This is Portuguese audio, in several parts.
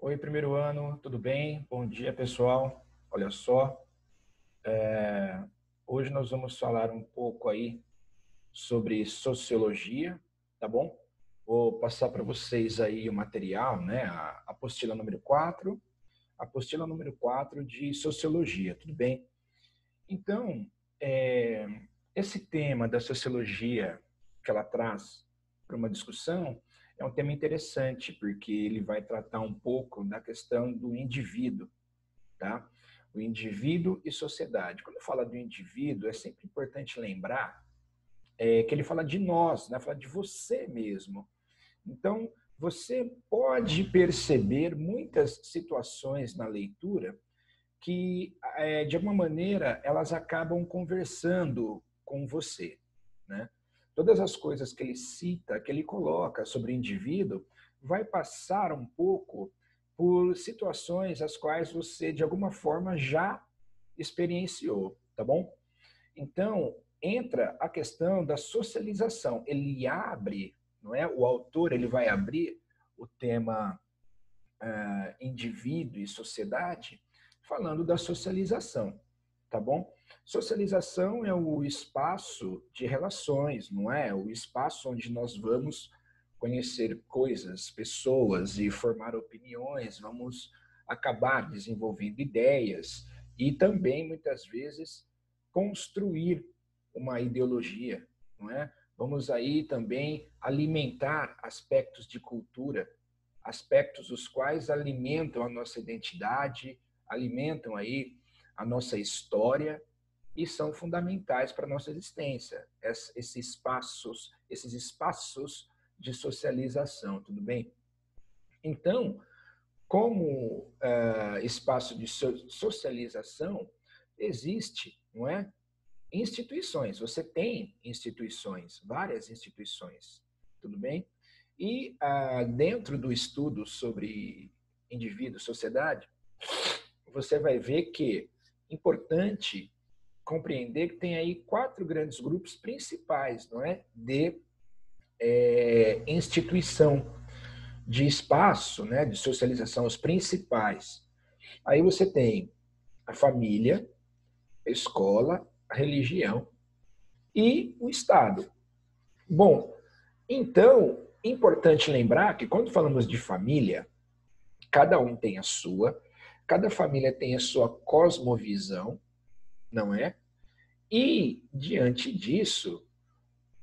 Oi, primeiro ano, tudo bem? Bom dia, pessoal. Olha só, hoje nós vamos falar um pouco aí sobre sociologia, tá bom? Vou passar para vocês aí o material, né? A apostila número 4 de sociologia, tudo bem? Então, é, esse tema da sociologia que ela traz para uma discussão é um tema interessante, porque ele vai tratar um pouco da questão do indivíduo, tá? O indivíduo e sociedade. Quando fala do indivíduo, é sempre importante lembrar que ele fala de nós, né? Fala de você mesmo. Então, você pode perceber muitas situações na leitura que, de alguma maneira, elas acabam conversando com você, né? Todas as coisas que ele cita, que ele coloca sobre o indivíduo, vai passar um pouco por situações as quais você, de alguma forma, já experienciou, tá bom? Então, entra a questão da socialização. Ele abre, não é? O autor ele vai abrir o tema indivíduo e sociedade, falando da socialização, tá bom? Socialização é o espaço de relações, não é? O espaço onde nós vamos conhecer coisas, pessoas e formar opiniões, vamos acabar desenvolvendo ideias e também, muitas vezes, construir uma ideologia, não é? Vamos aí também alimentar aspectos de cultura, aspectos os quais alimentam a nossa identidade, alimentam aí a nossa história e são fundamentais para a nossa existência. Esses espaços de socialização, tudo bem? Então, como espaço de socialização, existe, não é? Instituições. Você tem instituições, várias instituições, tudo bem? E dentro do estudo sobre indivíduo, sociedade, você vai ver que é importante compreender que tem aí 4 grandes grupos principais, não é, de instituição, de espaço, né, de socialização, os principais. Aí você tem a família, a escola, a religião e o Estado. Bom, então, importante lembrar que quando falamos de família, cada um tem a sua, cada família tem a sua cosmovisão, não é? E, diante disso,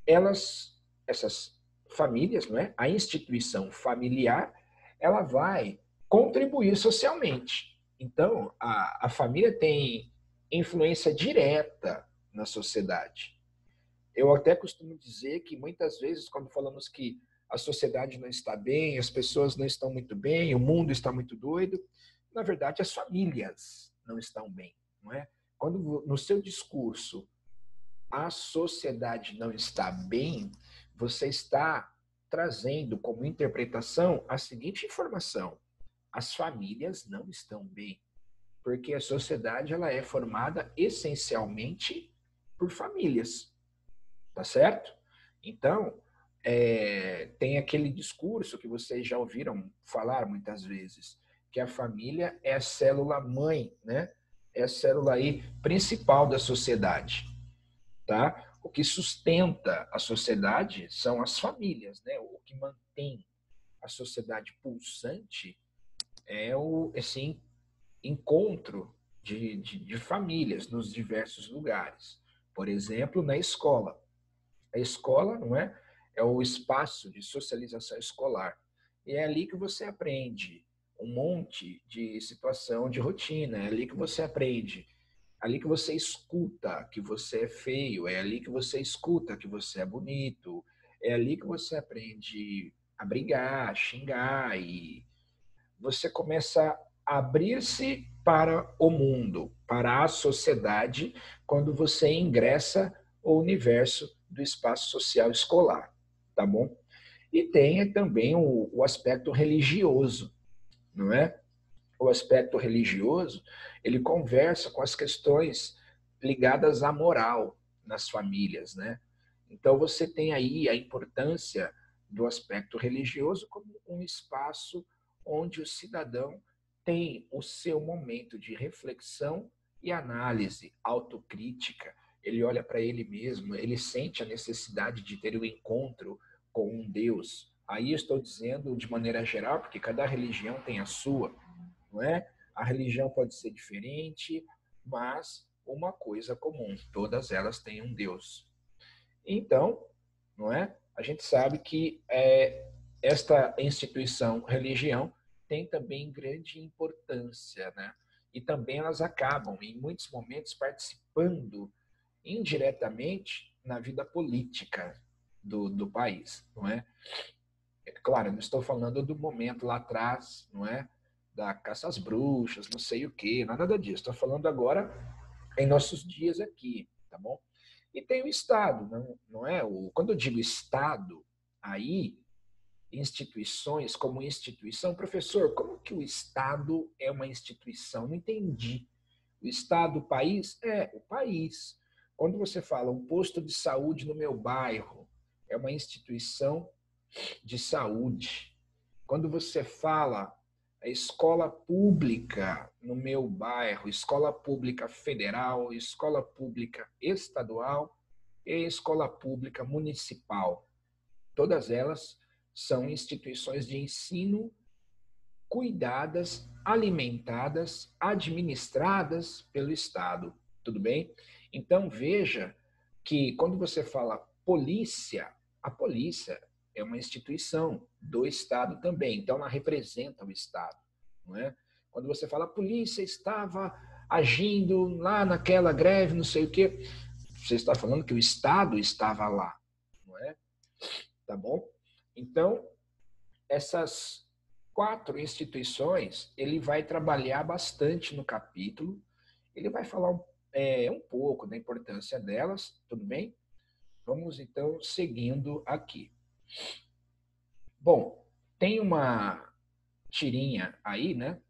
essas famílias, não é? A instituição familiar, ela vai contribuir socialmente. Então, a família tem influência direta na sociedade. Eu até costumo dizer que muitas vezes, quando falamos que a sociedade não está bem, as pessoas não estão muito bem, o mundo está muito doido, na verdade, as famílias não estão bem, não é? Quando no seu discurso a sociedade não está bem, você está trazendo como interpretação a seguinte informação: as famílias não estão bem, porque a sociedade ela é formada essencialmente por famílias. Tá certo? Então, tem aquele discurso que vocês já ouviram falar muitas vezes, que a família é a célula mãe, né? É a célula aí principal da sociedade, tá? O que sustenta a sociedade são as famílias, né? O que mantém a sociedade pulsante é esse encontro de famílias nos diversos lugares. Por exemplo, na escola. A escola, não é? É o espaço de socialização escolar. E é ali que você aprende um monte de situação de rotina, é ali que você aprende, é ali que você escuta que você é feio, é ali que você escuta que você é bonito, é ali que você aprende a brigar, a xingar e você começa a abrir-se para o mundo, para a sociedade, quando você ingressa o universo do espaço social escolar, tá bom? E tem também o aspecto religioso, não é? O aspecto religioso, ele conversa com as questões ligadas à moral nas famílias, né? Então você tem aí a importância do aspecto religioso como um espaço onde o cidadão tem o seu momento de reflexão e análise, autocrítica. Ele olha para ele mesmo, ele sente a necessidade de ter um encontro com um Deus. Aí eu estou dizendo de maneira geral, porque cada religião tem a sua, não é? A religião pode ser diferente, mas uma coisa comum, todas elas têm um Deus. Então, não é? A gente sabe que esta instituição, religião, tem também grande importância, né? E também elas acabam, em muitos momentos, participando indiretamente na vida política do país, não é? É claro, eu não estou falando do momento lá atrás, não é? Da caça às bruxas, não sei o quê, nada disso. Estou falando agora em nossos dias aqui, tá bom? E tem o Estado, não é? Quando eu digo Estado, aí, instituições como instituição, professor, como que o Estado é uma instituição? Não entendi. O Estado, o país? É, o país. Quando você fala um posto de saúde no meu bairro, é uma instituição de saúde. Quando você fala a escola pública no meu bairro, escola pública federal, escola pública estadual e escola pública municipal, todas elas são instituições de ensino cuidadas, alimentadas, administradas pelo Estado. Tudo bem? Então veja que quando você fala polícia, a polícia é uma instituição do Estado também, então ela representa o Estado, não é? Quando você fala a polícia estava agindo lá naquela greve, não sei o quê, você está falando que o Estado estava lá, não é? Tá bom? Então, essas 4 instituições, ele vai trabalhar bastante no capítulo, ele vai falar um pouco da importância delas, tudo bem? Vamos então seguindo aqui. Bom, tem uma tirinha aí, né,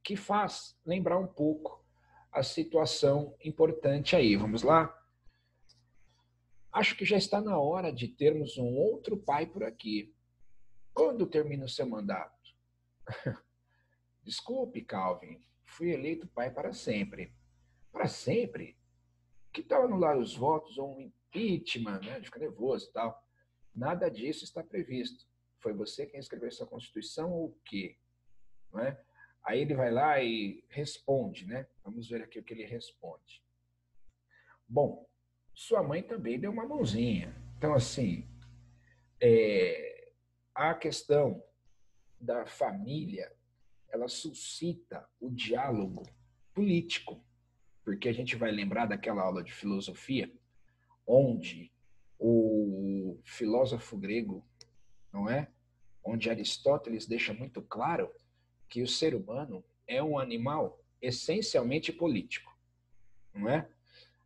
que faz lembrar um pouco a situação importante aí. Vamos lá? Acho que já está na hora de termos um outro pai por aqui. Quando termina o seu mandato? Desculpe, Calvin, fui eleito pai para sempre. Para sempre? Que tal anular os votos ou um impeachment, né? De ficar nervoso e tal? Nada disso está previsto. Foi você quem escreveu essa Constituição ou o quê? Não é? Aí ele vai lá e responde, né? Vamos ver aqui o que ele responde. Bom, sua mãe também deu uma mãozinha. Então, assim, a questão da família, ela suscita o diálogo político, porque a gente vai lembrar daquela aula de filosofia, onde o filósofo grego, não é? Onde Aristóteles deixa muito claro que o ser humano é um animal essencialmente político, não é?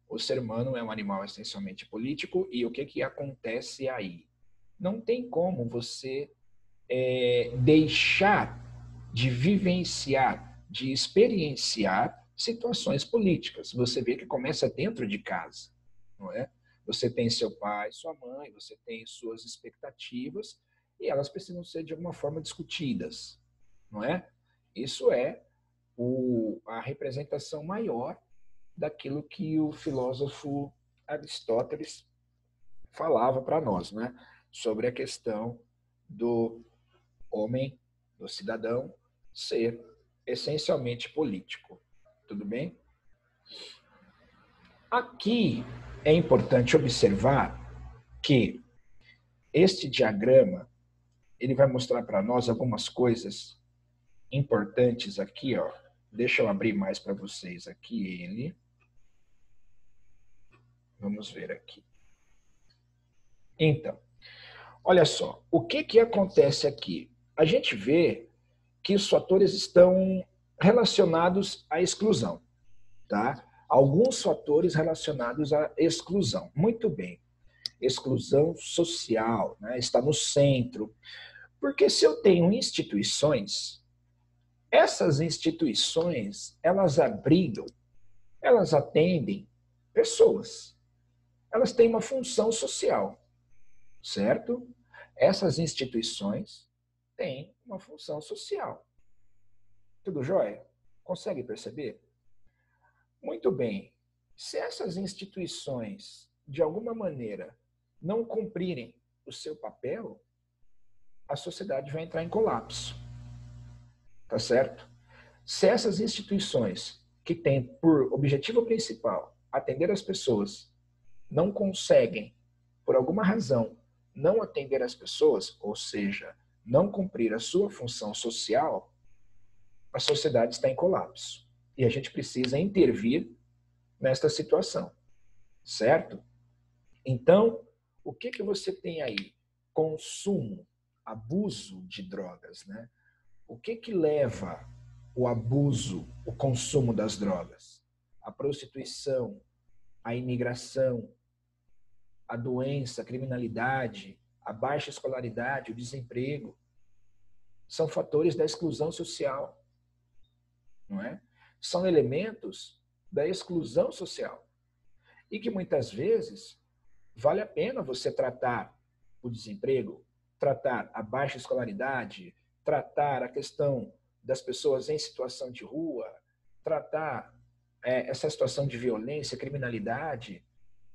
O ser humano é um animal essencialmente político e o que que acontece aí? Não tem como você deixar de vivenciar, de experienciar situações políticas. Você vê que começa dentro de casa, não é? Você tem seu pai, sua mãe, você tem suas expectativas e elas precisam ser de alguma forma discutidas, não é? Isso é a representação maior daquilo que o filósofo Aristóteles falava para nós, né? Sobre a questão do homem, do cidadão, ser essencialmente político. Tudo bem? Aqui é importante observar que este diagrama ele vai mostrar para nós algumas coisas importantes aqui, ó. Deixa eu abrir mais para vocês aqui ele. Vamos ver aqui. Então, olha só, o que que acontece aqui? A gente vê que os fatores estão relacionados à exclusão, tá? Alguns fatores relacionados à exclusão. Muito bem. Exclusão social, né? Está no centro. Porque se eu tenho instituições, essas instituições, elas abrigam, elas atendem pessoas. Elas têm uma função social, certo? Essas instituições têm uma função social. Tudo jóia? Consegue perceber? Muito bem. Se essas instituições, de alguma maneira, não cumprirem o seu papel, a sociedade vai entrar em colapso. Tá certo? Se essas instituições, que têm por objetivo principal atender as pessoas, não conseguem, por alguma razão, não atender as pessoas, ou seja, não cumprir a sua função social, a sociedade está em colapso. E a gente precisa intervir nesta situação, certo? Então, o que que você tem aí? Consumo, abuso de drogas, né? O que que leva o abuso, o consumo das drogas? A prostituição, a imigração, a doença, a criminalidade, a baixa escolaridade, o desemprego, são fatores da exclusão social, não é? São elementos da exclusão social e que muitas vezes vale a pena você tratar o desemprego, tratar a baixa escolaridade, tratar a questão das pessoas em situação de rua, tratar essa situação de violência, criminalidade.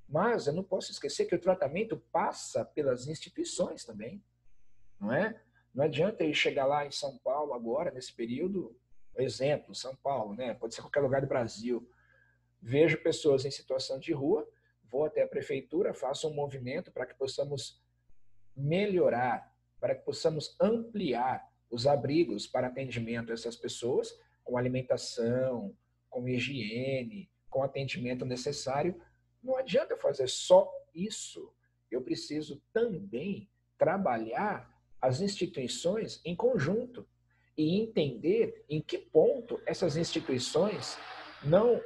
Mas eu não posso esquecer que o tratamento passa pelas instituições também, não é? Não adianta eu chegar lá em São Paulo agora, nesse período, exemplo, São Paulo, né? Pode ser qualquer lugar do Brasil. Vejo pessoas em situação de rua, vou até a prefeitura, faço um movimento para que possamos melhorar, para que possamos ampliar os abrigos para atendimento a essas pessoas, com alimentação, com higiene, com atendimento necessário. Não adianta eu fazer só isso. Eu preciso também trabalhar as instituições em conjunto e entender em que ponto essas instituições não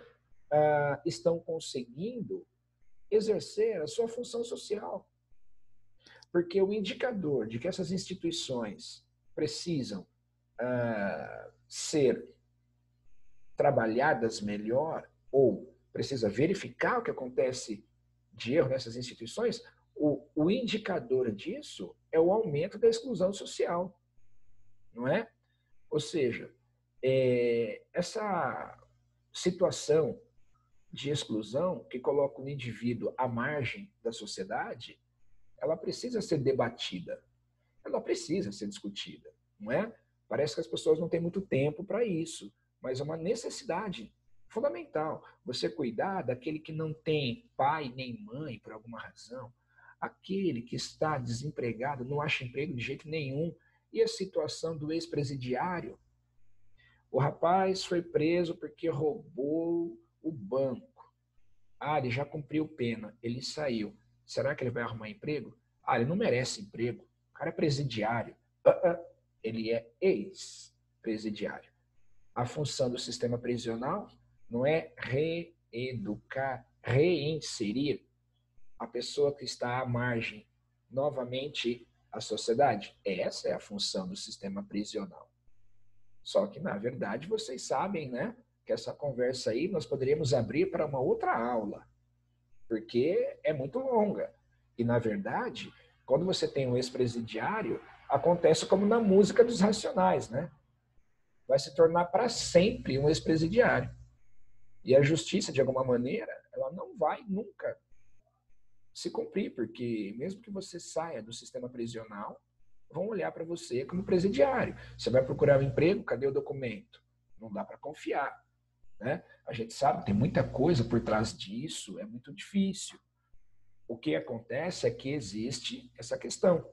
estão conseguindo exercer a sua função social. Porque o indicador de que essas instituições precisam ser trabalhadas melhor ou precisa verificar o que acontece de erro nessas instituições, o indicador disso é o aumento da exclusão social, não é? Ou seja, essa situação de exclusão que coloca o indivíduo à margem da sociedade, ela precisa ser debatida, ela precisa ser discutida, não é? Parece que as pessoas não têm muito tempo para isso, mas é uma necessidade fundamental. Você cuidar daquele que não tem pai nem mãe por alguma razão, aquele que está desempregado, não acha emprego de jeito nenhum, e a situação do ex-presidiário. O rapaz foi preso porque roubou o banco. Ah, ele já cumpriu pena, ele saiu. Será que ele vai arrumar emprego? Ah, ele não merece emprego. O cara é presidiário. Ele é ex-presidiário. A função do sistema prisional não é reeducar, reinserir a pessoa que está à margem novamente à sociedade. Essa é a função do sistema prisional. Só que, na verdade, vocês sabem, né, que essa conversa aí nós poderíamos abrir para uma outra aula, porque é muito longa. E, na verdade, quando você tem um ex-presidiário, acontece como na música dos Racionais, né? Vai se tornar para sempre um ex-presidiário. E a justiça, de alguma maneira, ela não vai nunca se cumprir, porque mesmo que você saia do sistema prisional, vão olhar para você como presidiário. Você vai procurar um emprego, cadê o documento? Não dá para confiar. Né? A gente sabe, tem muita coisa por trás disso, é muito difícil. O que acontece é que existe essa questão.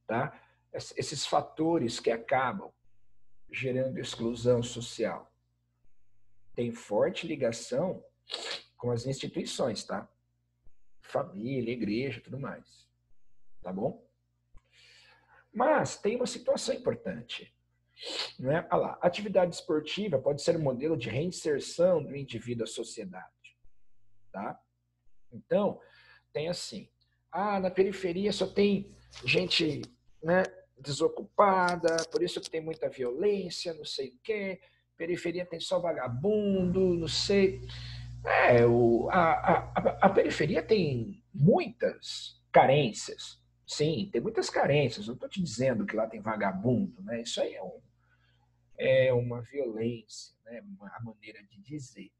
Tá? Esses fatores que acabam gerando exclusão social têm forte ligação com as instituições, tá? Família, igreja, tudo mais. Tá bom? Mas tem uma situação importante. Não é? Olha lá, atividade esportiva pode ser um modelo de reinserção do indivíduo à sociedade. Tá? Então, tem assim, na periferia só tem gente, né, desocupada, por isso que tem muita violência, não sei o quê, periferia tem só vagabundo, não sei. A periferia tem muitas carências, sim, tem muitas carências, não estou te dizendo que lá tem vagabundo, né? Isso aí é uma violência, né? A maneira de dizer.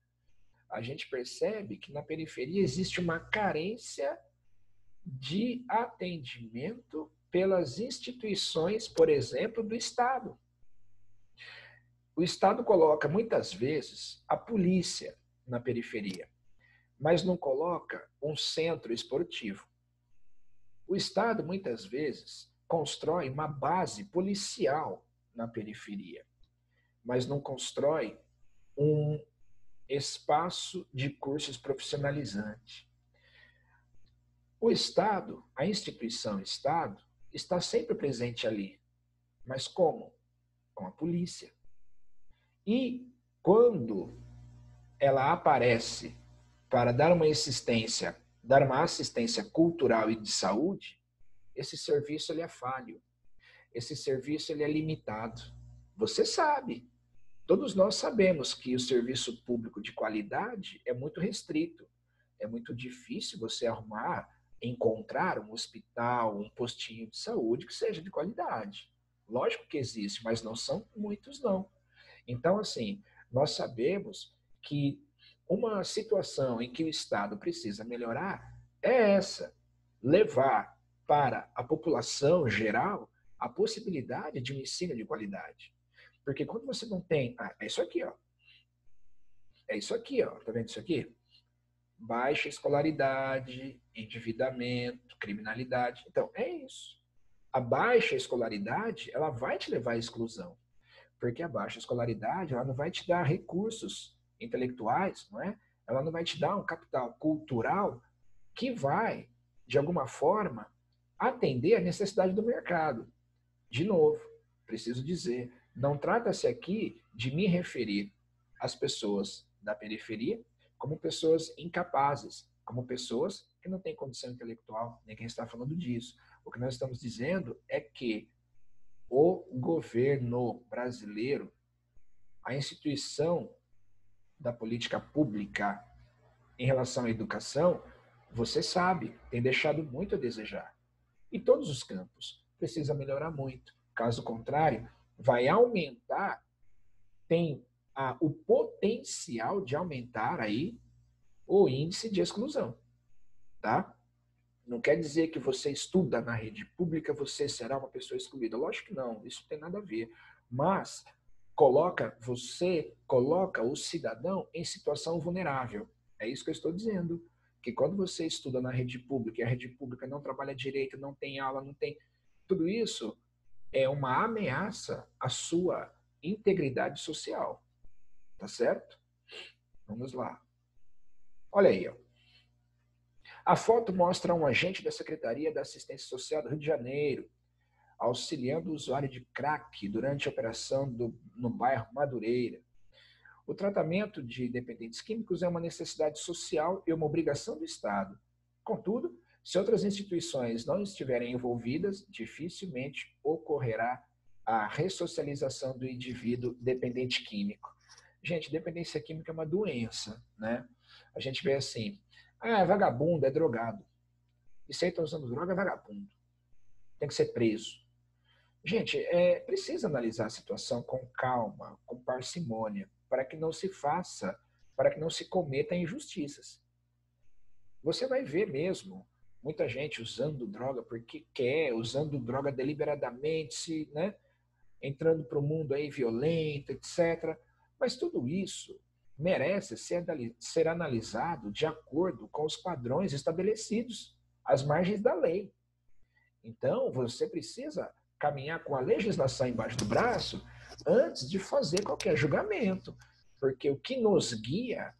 A gente percebe que na periferia existe uma carência de atendimento pelas instituições, por exemplo, do Estado. O Estado coloca, muitas vezes, a polícia na periferia, mas não coloca um centro esportivo. O Estado, muitas vezes, constrói uma base policial na periferia, mas não constrói um espaço de cursos profissionalizantes. O Estado, a instituição Estado, está sempre presente ali. Mas como? Com a polícia. E quando ela aparece para dar uma assistência cultural e de saúde, esse serviço ele é falho. Esse serviço ele é limitado. Você sabe. Todos nós sabemos que o serviço público de qualidade é muito restrito. É muito difícil você encontrar um hospital, um postinho de saúde que seja de qualidade. Lógico que existe, mas não são muitos, não. Então, assim, nós sabemos que uma situação em que o Estado precisa melhorar é essa: levar para a população geral a possibilidade de um ensino de qualidade. Porque quando você não tem. É isso aqui, ó. É isso aqui, ó. Tá vendo isso aqui? Baixa escolaridade, endividamento, criminalidade. Então, é isso. A baixa escolaridade, ela vai te levar à exclusão. Porque a baixa escolaridade, ela não vai te dar recursos intelectuais, não é? Ela não vai te dar um capital cultural que vai, de alguma forma, atender a necessidade do mercado. De novo, preciso dizer, não trata-se aqui de me referir às pessoas da periferia como pessoas incapazes, como pessoas que não têm condição intelectual, nem quem está falando disso. O que nós estamos dizendo é que o governo brasileiro, a instituição da política pública em relação à educação, você sabe, tem deixado muito a desejar. Em todos os campos, precisa melhorar muito. Caso contrário, vai aumentar, tem o potencial de aumentar aí o índice de exclusão, tá? Não quer dizer que você estuda na rede pública, você será uma pessoa excluída. Lógico que não, isso tem nada a ver. Mas você coloca o cidadão em situação vulnerável. É isso que eu estou dizendo. Que quando você estuda na rede pública e a rede pública não trabalha direito, não tem aula, não tem. Tudo isso é uma ameaça à sua integridade social. Tá certo? Vamos lá. Olha aí, ó. A foto mostra um agente da Secretaria da Assistência Social do Rio de Janeiro, auxiliando o usuário de crack durante a operação no bairro Madureira. O tratamento de dependentes químicos é uma necessidade social e uma obrigação do Estado. Contudo, se outras instituições não estiverem envolvidas, dificilmente ocorrerá a ressocialização do indivíduo dependente químico. Gente, dependência química é uma doença, né? A gente vê assim, é vagabundo, é drogado. E se aí está usando droga, é vagabundo. Tem que ser preso. Gente, precisa analisar a situação com calma, com parcimônia, para que não se faça, para que não se cometa injustiças. Você vai ver mesmo muita gente usando droga porque quer, usando droga deliberadamente, né? Entrando para o mundo aí violento, etc. Mas tudo isso merece ser analisado de acordo com os padrões estabelecidos, às margens da lei. Então, você precisa caminhar com a legislação embaixo do braço antes de fazer qualquer julgamento, porque o que nos guia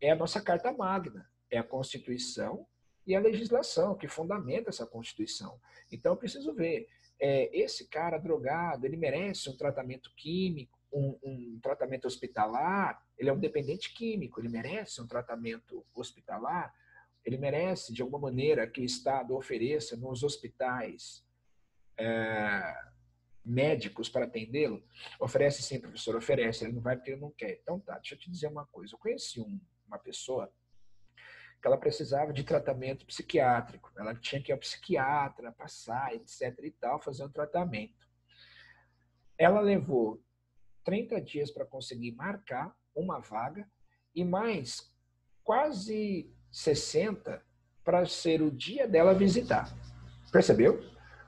é a nossa Carta Magna, é a Constituição e a legislação que fundamenta essa Constituição. Então, eu preciso ver, esse cara drogado, ele merece um tratamento químico, um tratamento hospitalar, ele é um dependente químico, ele merece um tratamento hospitalar, ele merece, de alguma maneira, que o Estado ofereça nos hospitais médicos para atendê-lo? Oferece sim, professor, oferece. Ele não vai porque ele não quer. Então tá, deixa eu te dizer uma coisa. Eu conheci uma pessoa que ela precisava de tratamento psiquiátrico. Ela tinha que ir ao psiquiatra, passar, etc e tal, fazer um tratamento. Ela levou 30 dias para conseguir marcar uma vaga e mais quase 60 para ser o dia dela visitar. Percebeu?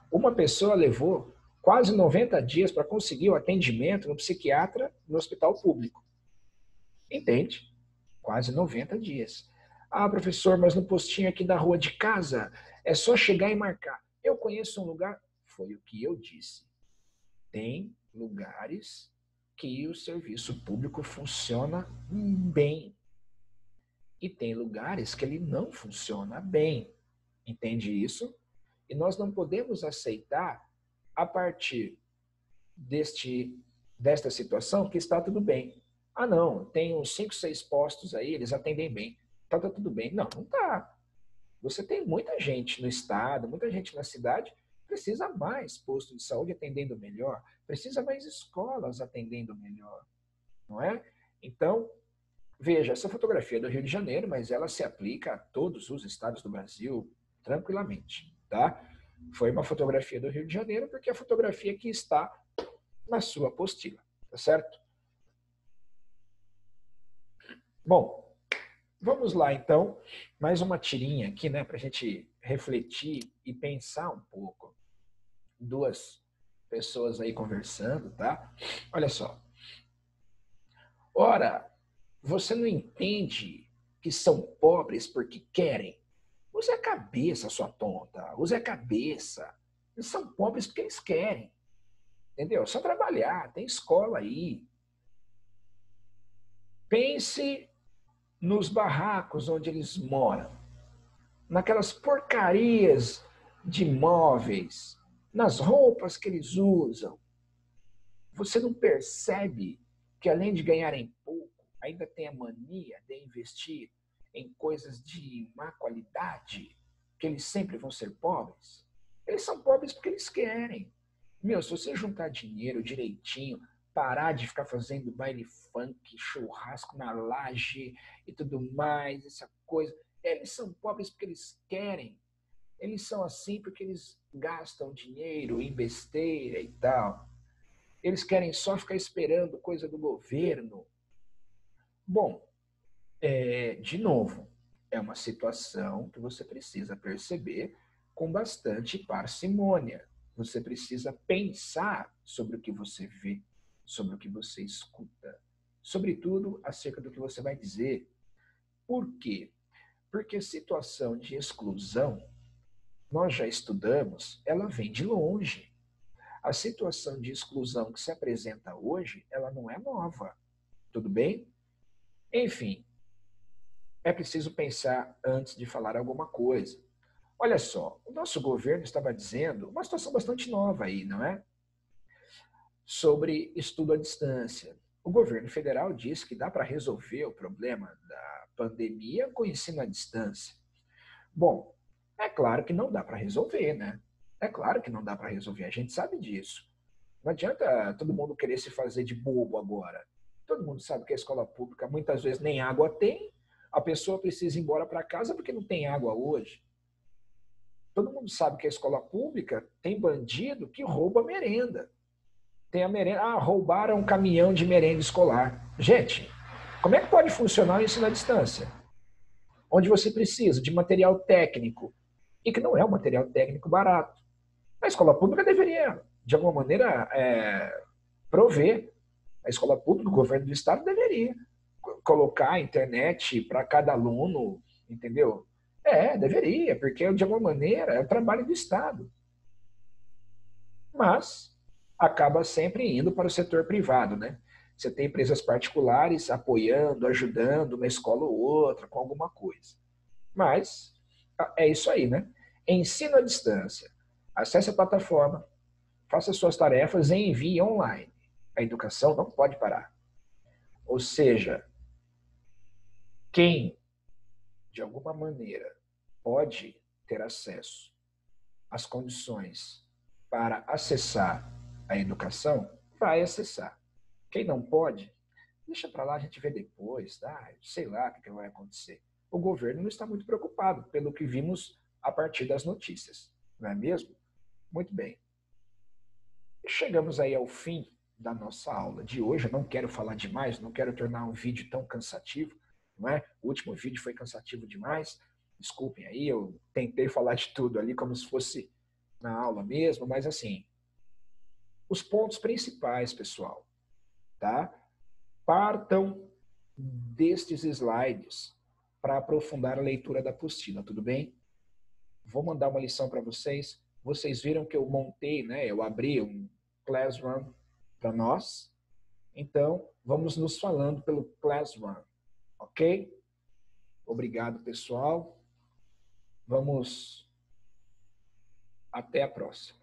Uma pessoa levou quase 90 dias para conseguir o atendimento no psiquiatra no hospital público. Entende? Quase 90 dias. Ah, professor, mas no postinho aqui da rua de casa é só chegar e marcar. Eu conheço um lugar, foi o que eu disse. Tem lugares que o serviço público funciona bem. E tem lugares que ele não funciona bem. Entende isso? E nós não podemos aceitar, a partir desta situação, que está tudo bem. Ah, não, tem uns 5, 6 postos aí, eles atendem bem. Tá tudo bem. Não, não tá. Você tem muita gente no estado, muita gente na cidade, precisa mais postos de saúde atendendo melhor, precisa mais escolas atendendo melhor, não é? Então, veja, essa fotografia é do Rio de Janeiro, mas ela se aplica a todos os estados do Brasil tranquilamente, tá? Foi uma fotografia do Rio de Janeiro porque é a fotografia que está na sua apostila, tá certo? Bom, vamos lá então, mais uma tirinha aqui, né, para a gente refletir e pensar um pouco. Duas pessoas aí conversando, tá? Olha só. Ora, você não entende que são pobres porque querem? Use a cabeça, sua tonta. Use a cabeça. Eles são pobres porque eles querem. Entendeu? Só trabalhar, tem escola aí. Pense nos barracos onde eles moram, naquelas porcarias de móveis, nas roupas que eles usam. Você não percebe que, além de ganharem pouco, ainda tem a mania de investir em coisas de má qualidade, que eles sempre vão ser pobres? Eles são pobres porque eles querem. Meu, se você juntar dinheiro direitinho, parar de ficar fazendo baile funk, churrasco na laje e tudo mais, essa coisa, eles são pobres porque eles querem. Eles são assim porque eles gastam dinheiro em besteira e tal. Eles querem só ficar esperando coisa do governo. Bom, de novo, é uma situação que você precisa perceber com bastante parcimônia. Você precisa pensar sobre o que você vê, sobre o que você escuta, sobretudo acerca do que você vai dizer. Por quê? Porque a situação de exclusão, nós já estudamos, ela vem de longe. A situação de exclusão que se apresenta hoje, ela não é nova. Tudo bem? Enfim, é preciso pensar antes de falar alguma coisa. Olha só, o nosso governo estava dizendo uma situação bastante nova aí, não é? Sobre estudo à distância. O governo federal disse que dá para resolver o problema da pandemia com ensino à distância. Bom, é claro que não dá para resolver, né? É claro que não dá para resolver, a gente sabe disso. Não adianta todo mundo querer se fazer de bobo agora. Todo mundo sabe que a escola pública muitas vezes nem água tem, a pessoa precisa ir embora para casa porque não tem água hoje. Todo mundo sabe que a escola pública tem bandido que rouba merenda. Tem a merenda, roubaram um caminhão de merenda escolar. Gente, como é que pode funcionar o ensino à distância? Onde você precisa de material técnico, e que não é um material técnico barato. A escola pública deveria, de alguma maneira, prover. A escola pública, o governo do estado deveria colocar a internet para cada aluno, entendeu? Deveria, porque de alguma maneira é o trabalho do estado. Mas acaba sempre indo para o setor privado, né? Você tem empresas particulares apoiando, ajudando uma escola ou outra com alguma coisa. Mas é isso aí, né? Ensino à distância. Acesse a plataforma, faça suas tarefas e envie online. A educação não pode parar. Ou seja, quem, de alguma maneira, pode ter acesso às condições para acessar a educação, vai acessar. Quem não pode, deixa para lá, a gente vê depois, tá? Sei lá o que vai acontecer. O governo não está muito preocupado, pelo que vimos a partir das notícias, não é mesmo? Muito bem. Chegamos aí ao fim da nossa aula de hoje. Eu não quero falar demais, não quero tornar um vídeo tão cansativo, não é? O último vídeo foi cansativo demais. Desculpem aí, eu tentei falar de tudo ali como se fosse na aula mesmo, mas assim, os pontos principais, pessoal, tá? Partam destes slides para aprofundar a leitura da apostila, tudo bem? Vou mandar uma lição para vocês. Vocês viram que eu montei, né? Eu abri um Classroom para nós. Então, vamos nos falando pelo Classroom, ok? Obrigado, pessoal. Vamos até a próxima.